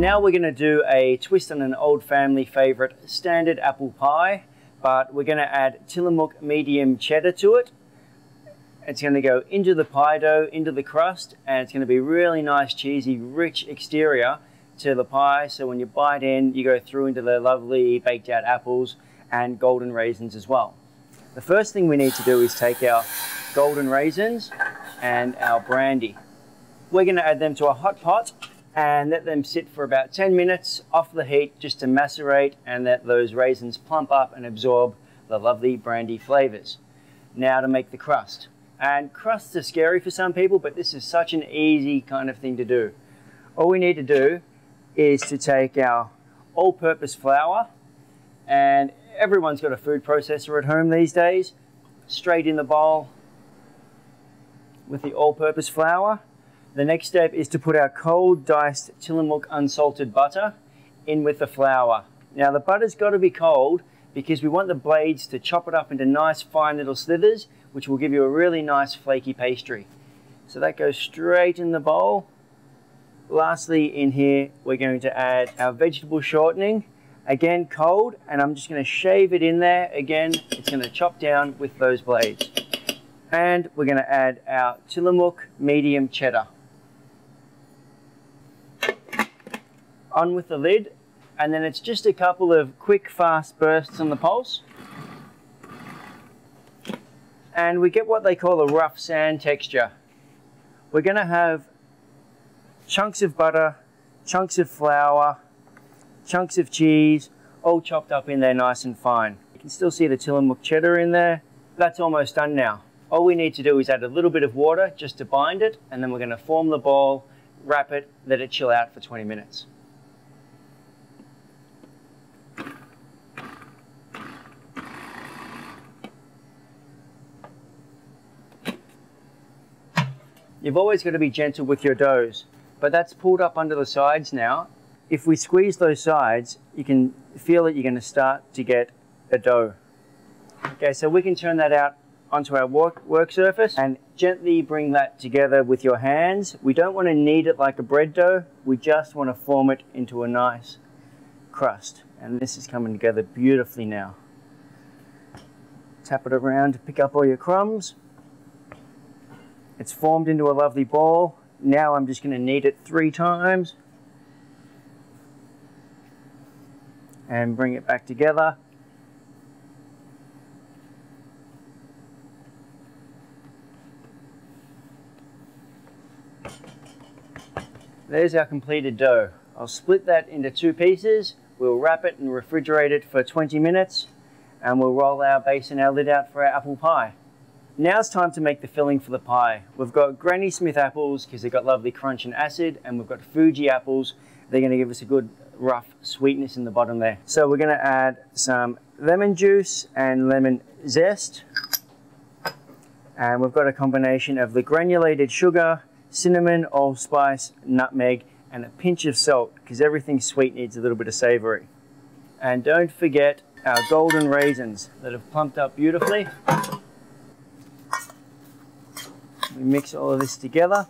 Now we're going to do a twist on an old family favorite, standard apple pie, but we're going to add Tillamook medium cheddar to it. It's going to go into the pie dough, into the crust, and it's going to be really nice, cheesy, rich exterior to the pie, so when you bite in, you go through into the lovely baked out apples and golden raisins as well. The first thing we need to do is take our golden raisins and our brandy. We're going to add them to a hot pot and let them sit for about 10 minutes off the heat just to macerate and let those raisins plump up and absorb the lovely brandy flavors. Now to make the crust. And crusts are scary for some people, but this is such an easy kind of thing to do. All we need to do is to take our all-purpose flour, and everyone's got a food processor at home these days, straight in the bowl with the all-purpose flour. The next step is to put our cold diced Tillamook unsalted butter in with the flour. Now the butter's got to be cold because we want the blades to chop it up into nice fine little slithers, which will give you a really nice flaky pastry. So that goes straight in the bowl. Lastly, in here, we're going to add our vegetable shortening, again cold, and I'm just going to shave it in there. Again, it's going to chop down with those blades. And we're going to add our Tillamook medium cheddar. On with the lid, and then it's just a couple of quick, fast bursts on the pulse. And we get what they call a rough sand texture. We're going to have chunks of butter, chunks of flour, chunks of cheese, all chopped up in there nice and fine. You can still see the Tillamook cheddar in there. That's almost done now. All we need to do is add a little bit of water just to bind it, and then we're going to form the ball, wrap it, let it chill out for 20 minutes. You've always got to be gentle with your doughs, but that's pulled up under the sides now. If we squeeze those sides, you can feel that you're going to start to get a dough. Okay, so we can turn that out onto our work surface and gently bring that together with your hands. We don't want to knead it like a bread dough, we just want to form it into a nice crust. And this is coming together beautifully now. Tap it around to pick up all your crumbs. It's formed into a lovely ball. Now I'm just going to knead it 3 times and bring it back together. There's our completed dough. I'll split that into 2 pieces. We'll wrap it and refrigerate it for 20 minutes, and we'll roll our base and our lid out for our apple pie. Now it's time to make the filling for the pie. We've got Granny Smith apples because they've got lovely crunch and acid, and we've got Fuji apples. They're going to give us a good rough sweetness in the bottom there. So we're going to add some lemon juice and lemon zest. And we've got a combination of the granulated sugar, cinnamon, allspice, nutmeg, and a pinch of salt because everything sweet needs a little bit of savory. And don't forget our golden raisins that have plumped up beautifully. We mix all of this together.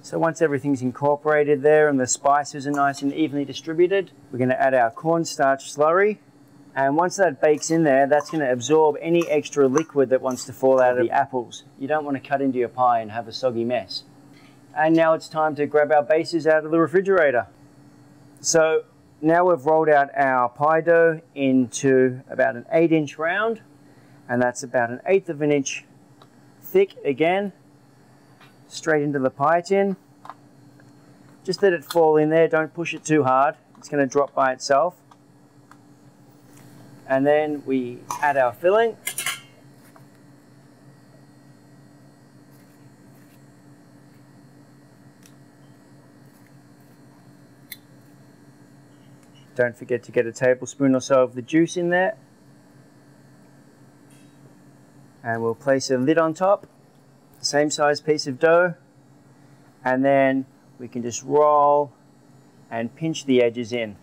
So once everything's incorporated there and the spices are nice and evenly distributed, we're going to add our cornstarch slurry. And once that bakes in there, that's going to absorb any extra liquid that wants to fall out of the apples. You don't want to cut into your pie and have a soggy mess. And now it's time to grab our bases out of the refrigerator. So now we've rolled out our pie dough into about an 8-inch round, and that's about an 1/8 of an inch thick again, straight into the pie tin. Just let it fall in there, don't push it too hard, it's going to drop by itself. And then we add our filling. Don't forget to get a tablespoon or so of the juice in there. And we'll place a lid on top, same size piece of dough, and then we can just roll and pinch the edges in.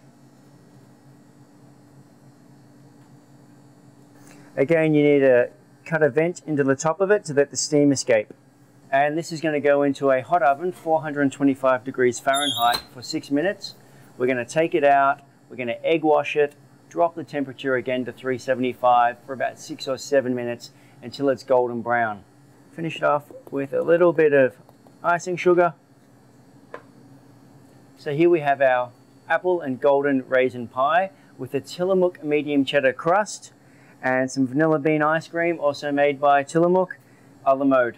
Again, you need to cut a vent into the top of it to let the steam escape. And this is going to go into a hot oven, 425 degrees Fahrenheit, for 6 minutes. We're going to take it out, we're going to egg wash it, drop the temperature again to 375 for about 6 or 7 minutes until it's golden brown. Finish it off with a little bit of icing sugar. So here we have our apple and golden raisin pie with a Tillamook medium cheddar crust and some vanilla bean ice cream, also made by Tillamook, a la mode.